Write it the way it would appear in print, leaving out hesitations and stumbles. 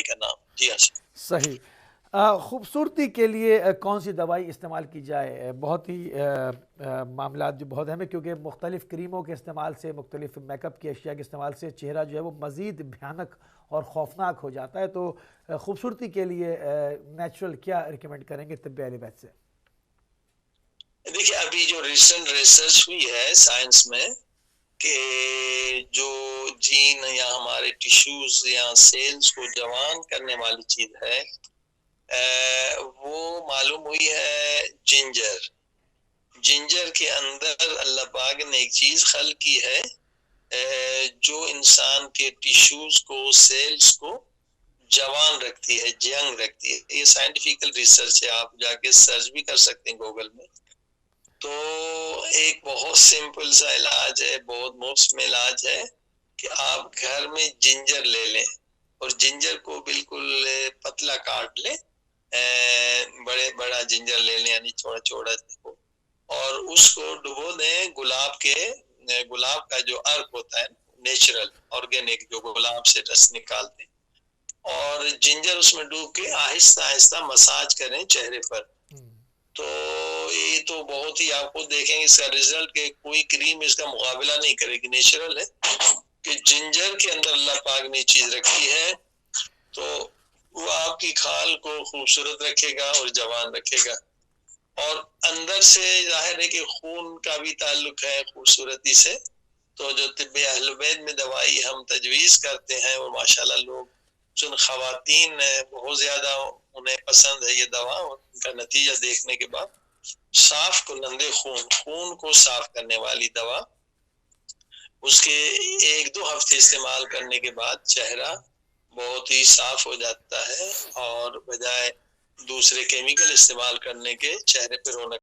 दवाई का नाम। जी हाँ सर। सही। खूबसूरती के लिए कौन सी दवाई इस्तेमाल की जाए? बहुत ही मामलात जो बहुत अहम है, क्योंकि मुख्तलिफ़ क्रीमों के इस्तेमाल से, मुख्तलिफ़ मेकअप की अशिया के इस्तेमाल से चेहरा जो है वो मज़ीद भयानक और खौफनाक हो जाता है। तो खूबसूरती के लिए नेचुरल क्या रिकमेंड करेंगे तिब्बे अहले बैत से? देखिए, अभी जो रिसेंट रिसर्च हुई है साइंस में कि जो जीन या हमारे टिश्यूज या सेल्स को जवान करने वाली चीज है, वो मालूम हुई है जिंजर। जिंजर के अंदर अल्लाह पाक ने एक चीज खल की है जो इंसान के टिश्यूज को, सेल्स को जवान रखती है, यंग रखती है। ये साइंटिफिकल रिसर्च है, आप जाके सर्च भी कर सकते हैं गूगल में। तो एक बहुत सिंपल सा इलाज है, बहुत मुफ्त में इलाज है कि आप घर में जिंजर ले लें और जिंजर को बिल्कुल पतला काट लें, बड़ा जिंजर ले लें, यानी छोटा छोटा, और उसको डुबो दें गुलाब का जो अर्क होता है, नेचुरल ऑर्गेनिक, जो गुलाब से रस निकालते हैं, और जिंजर उसमें डूब के आहिस्ता आहिस्ता मसाज करें चेहरे पर। तो ये तो बहुत ही, आपको देखेंगे इसका रिजल्ट के कोई क्रीम इसका मुकाबला नहीं करेगी। नेचुरल है कि जिंजर के अंदर अल्लाह पाक ने चीज रखी है, तो वो आपकी खाल को खूबसूरत रखेगा और जवान रखेगा। और अंदर से जाहिर है कि खून का भी ताल्लुक है खूबसूरती से। तो जो तिब्बे अहले बैत में दवाई हम तजवीज़ करते हैं, और माशाल्लाह लोग, जिन ख़वातीन बहुत ज़्यादा उन्हें पसंद है ये दवा, उनका नतीजा देखने के बाद, साफ कुनंदे खून को साफ करने वाली दवा, उसके 1-2 हफ्ते इस्तेमाल करने के बाद चेहरा बहुत ही साफ हो जाता है, और बजाय दूसरे केमिकल इस्तेमाल करने के चेहरे पर रौनक